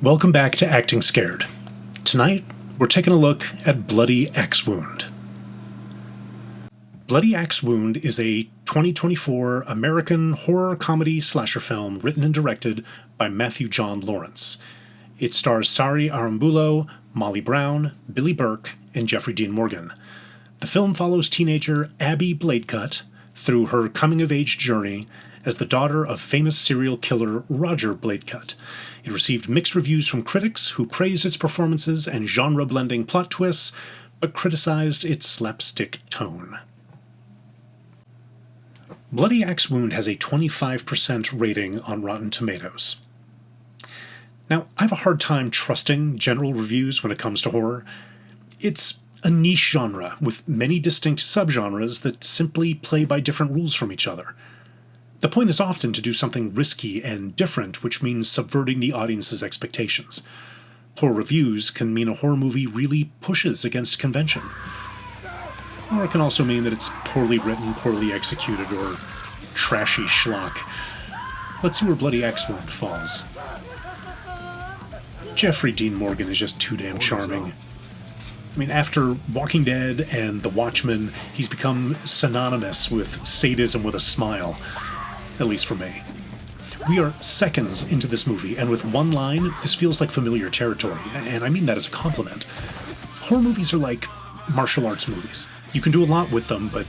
Welcome back to Acting Scared. Tonight, we're taking a look at Bloody Axe Wound. Bloody Axe Wound is a 2024 American horror comedy slasher film written and directed by Matthew John Lawrence. It stars Sari Aramburo, Molly Brown, Billy Burke, and Jeffrey Dean Morgan. The film follows teenager Abby Bladecut through her coming-of-age journey as the daughter of famous serial killer Roger Bladecut. It received mixed reviews from critics who praised its performances and genre-blending plot twists, but criticized its slapstick tone. Bloody Axe Wound has a 25% rating on Rotten Tomatoes. Now, I have a hard time trusting general reviews when it comes to horror. It's a niche genre with many distinct subgenres that simply play by different rules from each other. The point is often to do something risky and different, which means subverting the audience's expectations. Poor reviews can mean a horror movie really pushes against convention. Or it can also mean that it's poorly written, poorly executed, or trashy schlock. Let's see where Bloody Axe Wound falls. Jeffrey Dean Morgan is just too damn charming. I mean, after Walking Dead and The Watchmen, he's become synonymous with sadism with a smile. At least for me. We are seconds into this movie, and with one line, this feels like familiar territory, and I mean that as a compliment. Horror movies are like martial arts movies. You can do a lot with them, but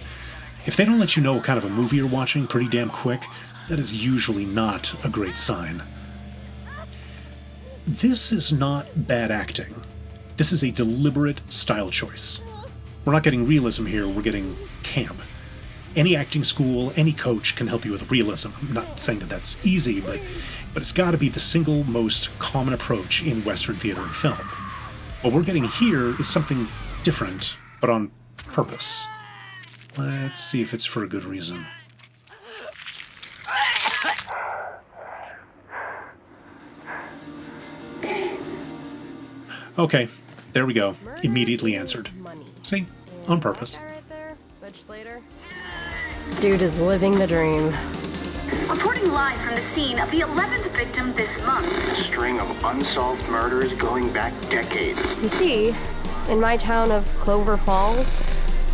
if they don't let you know what kind of a movie you're watching pretty damn quick, that is usually not a great sign. This is not bad acting. This is a deliberate style choice. We're not getting realism here, we're getting camp. Any acting school, any coach can help you with realism. I'm not saying that that's easy, but it's got to be the single most common approach in Western theater and film. What we're getting here is something different, but on purpose. Let's see if it's for a good reason. Okay, there we go. Immediately answered. See? On purpose. Dude is living the dream. Reporting live from the scene of the 11th victim this month. A string of unsolved murders going back decades. You see, in my town of Clover Falls,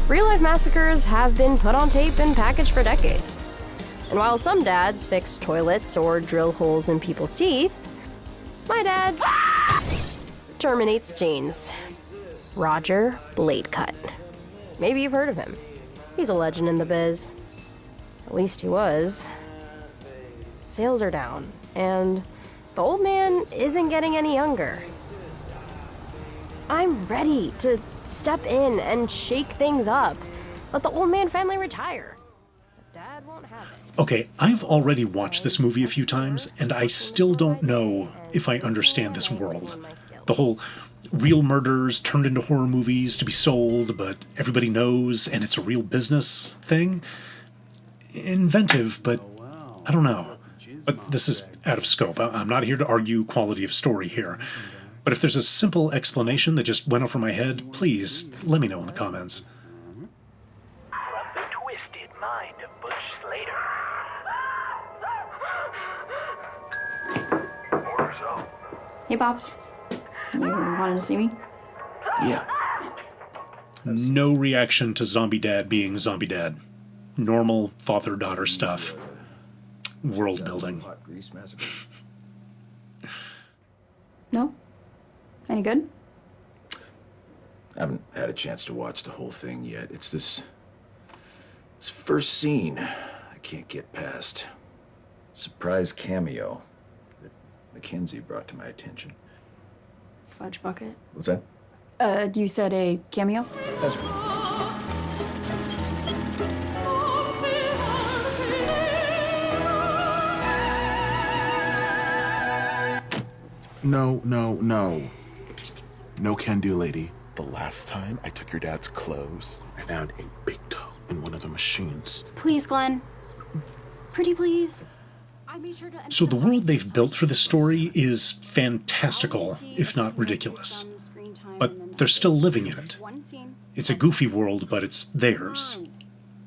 real-life massacres have been put on tape and packaged for decades. And while some dads fix toilets or drill holes in people's teeth, my dad terminates teens. Roger Bladecut. Maybe you've heard of him. He's a legend in the biz. At least he was. Sales are down, and the old man isn't getting any younger. I'm ready to step in and shake things up. Let the old man finally retire. But Dad won't have it. Okay, I've already watched this movie a few times, and I still don't know if I understand this world. The whole real murders turned into horror movies to be sold, but everybody knows and it's a real business thing. Inventive, but I don't know. But this is out of scope. I'm not here to argue quality of story here. But if there's a simple explanation that just went over my head, please let me know in the comments. From the twisted mind of Butch Slater. Orders out. Hey, Pops. You wanted to see me? Yeah. No reaction to Zombie Dad being Zombie Dad. Normal father-daughter stuff. World building. No? Any good? I haven't had a chance to watch the whole thing yet. It's this first scene I can't get past. Surprise cameo that Mackenzie brought to my attention. Fudge bucket? What's that? You said a cameo? That's right. No. No can do, lady. The last time I took your dad's clothes, I found a big toe in one of the machines. Please, Glenn. Pretty please. So the world they've built for this story is fantastical, if not ridiculous. But they're still living in it. It's a goofy world, but it's theirs.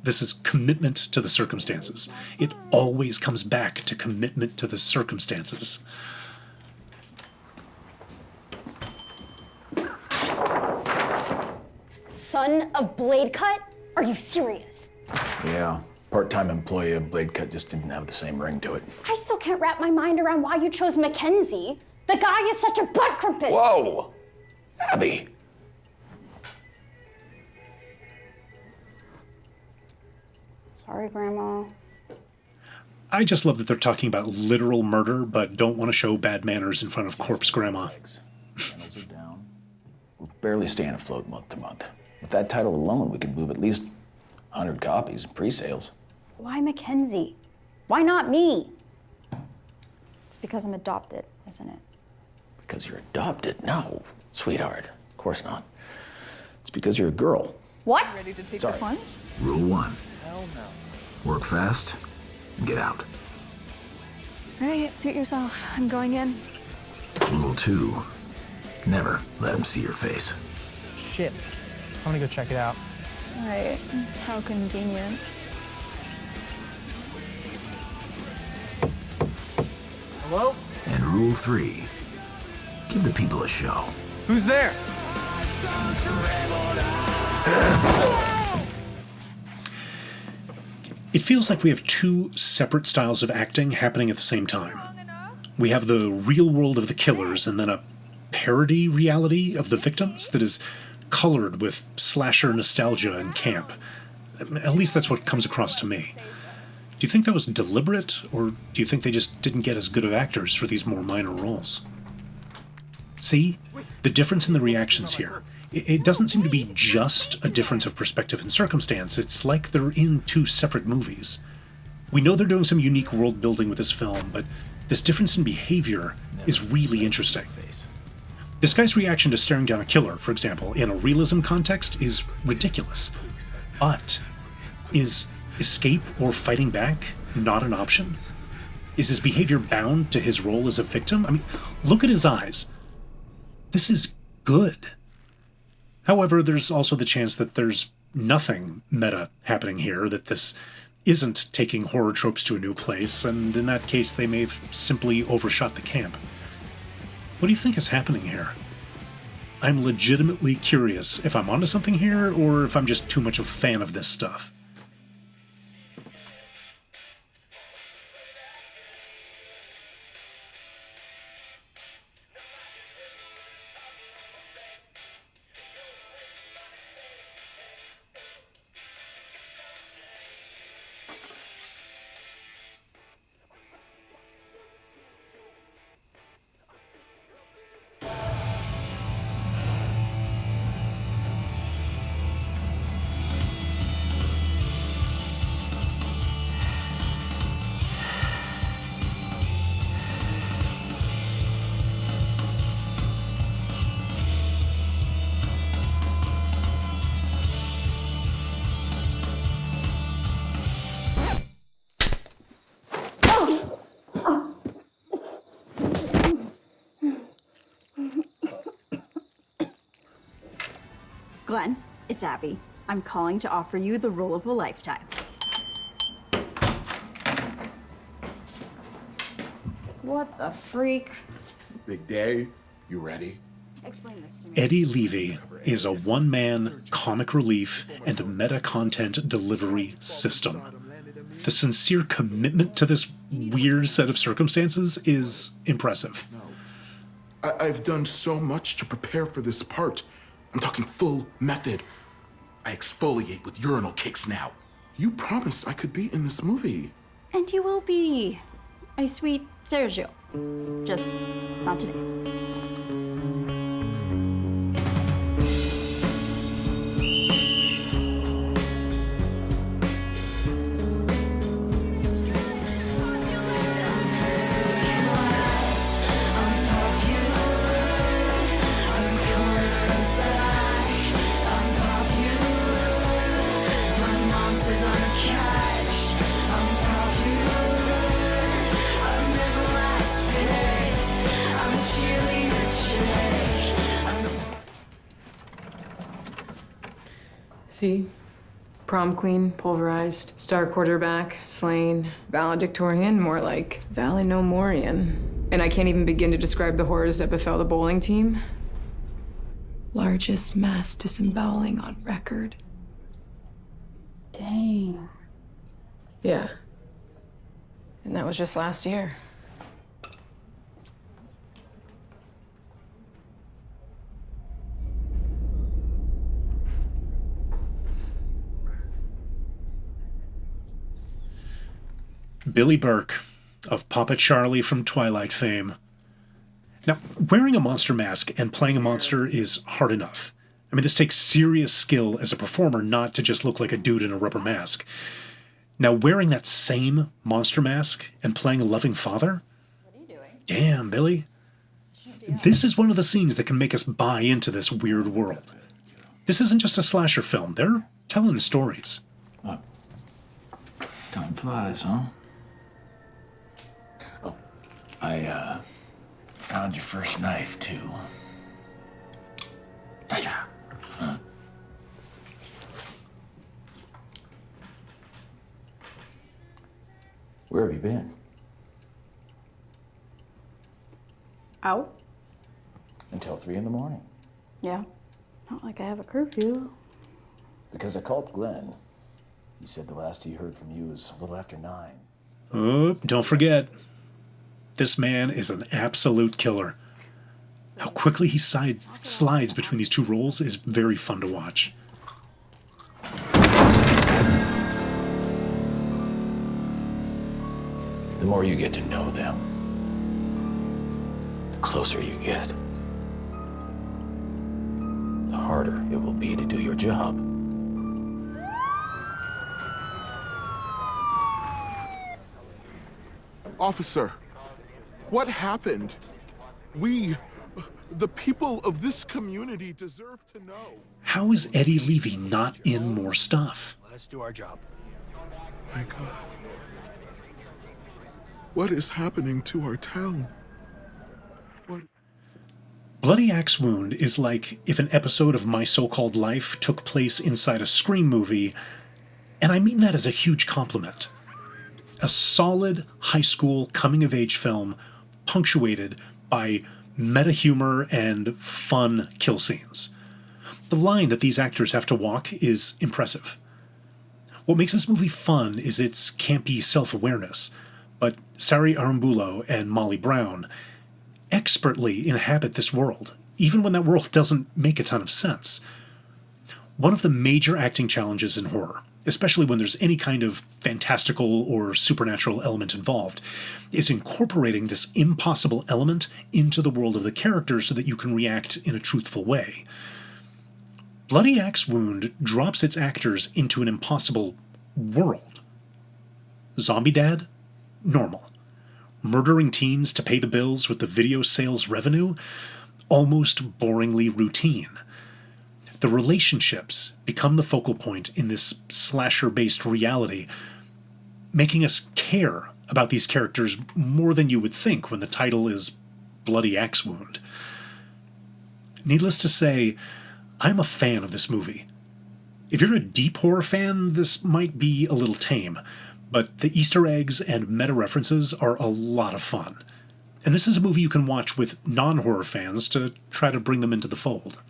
This is commitment to the circumstances. It always comes back to commitment to the circumstances. son of Blade Cut? Are you serious? Yeah, part-time employee of Blade Cut just didn't have the same ring to it. I still can't wrap my mind around why you chose Mackenzie. The guy is such a butt crumpet. Whoa! Abby! Sorry, Grandma. I just love that they're talking about literal murder, but don't want to show bad manners in front of corpse grandma. Channels are down. We're barely staying afloat month to month. With that title alone, we could move at least 100 copies in pre-sales. Why Mackenzie? Why not me? It's because I'm adopted, isn't it? Because you're adopted? No, sweetheart. Of course not. It's because you're a girl. What? Ready to take Sorry. the plunge? Rule 1. Hell no. Work fast and get out. All right, suit yourself. I'm going in. Rule 2. Never let him see your face. Shit. I'm gonna go check it out. All right, how convenient. Hello? And rule 3. Give the people a show. Who's there? It feels like we have two separate styles of acting happening at the same time. We have the real world of the killers and then a parody reality of the victims that is colored with slasher nostalgia and camp. At least that's what comes across to me. Do you think that was deliberate, or do you think they just didn't get as good of actors for these more minor roles? See? The difference in the reactions here. It doesn't seem to be just a difference of perspective and circumstance. It's like they're in two separate movies. We know they're doing some unique world building with this film, but this difference in behavior is really interesting. This guy's reaction to staring down a killer, for example, in a realism context is ridiculous. But is escape or fighting back not an option? Is his behavior bound to his role as a victim? I mean, look at his eyes. This is good. However, there's also the chance that there's nothing meta happening here, that this isn't taking horror tropes to a new place, and in that case they may have simply overshot the camp. What do you think is happening here? I'm legitimately curious if I'm onto something here, or if I'm just too much of a fan of this stuff. Glenn, it's Abby. I'm calling to offer you the role of a lifetime. What the freak? Big day. You ready? Explain this to me. Eddie Levy is a one-man comic relief and meta-content delivery system. The sincere commitment to this weird set of circumstances is impressive. I've done so much to prepare for this part. I'm talking full method. I exfoliate with urinal kicks now. You promised I could be in this movie. And you will be, my sweet Sergio. Just not today. See? Prom queen, pulverized. Star quarterback, slain. Valedictorian, more like Valenomorian. And I can't even begin to describe the horrors that befell the bowling team. Largest mass disemboweling on record. Dang. Yeah. And that was just last year. Billy Burke, of Papa Charlie from Twilight fame. Now, wearing a monster mask and playing a monster is hard enough. I mean, this takes serious skill as a performer not to just look like a dude in a rubber mask. Now, wearing that same monster mask and playing a loving father? What are you doing? Damn, Billy. This is one of the scenes that can make us buy into this weird world. This isn't just a slasher film. They're telling stories. Time flies, huh? Oh, I found your first knife, too. Huh? Where have you been? Out? Until 3 in the morning. Yeah. Not like I have a curfew. Because I called Glenn. He said the last he heard from you was a little after 9. Oh, don't forget. This man is an absolute killer. How quickly he slides between these two roles is very fun to watch. The more you get to know them, the closer you get. The harder it will be to do your job. Officer, what happened? We, the people of this community, deserve to know. How is Eddie Levy not in more stuff? Let us do our job. My God. What is happening to our town? What? Bloody Axe Wound is like if an episode of My So-Called Life took place inside a Scream movie, and I mean that as a huge compliment. A solid high school coming-of-age film punctuated by meta-humor and fun kill scenes. The line that these actors have to walk is impressive. What makes this movie fun is its campy self-awareness, but Sari Aramburo and Molly Brown expertly inhabit this world, even when that world doesn't make a ton of sense. One of the major acting challenges in horror, especially when there's any kind of fantastical or supernatural element involved, is incorporating this impossible element into the world of the characters so that you can react in a truthful way. Bloody Axe Wound drops its actors into an impossible world. Zombie Dad? Normal. Murdering teens to pay the bills with the video sales revenue? Almost boringly routine. The relationships become the focal point in this slasher-based reality, making us care about these characters more than you would think when the title is Bloody Axe Wound. Needless to say, I'm a fan of this movie. If you're a deep horror fan, this might be a little tame, but the Easter eggs and meta-references are a lot of fun. And this is a movie you can watch with non-horror fans to try to bring them into the fold.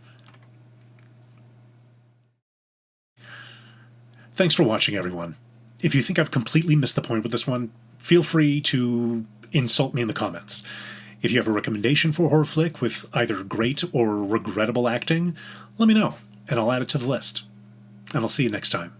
Thanks for watching, everyone. If you think I've completely missed the point with this one, feel free to insult me in the comments. If you have a recommendation for a horror flick with either great or regrettable acting, let me know, and I'll add it to the list. And I'll see you next time.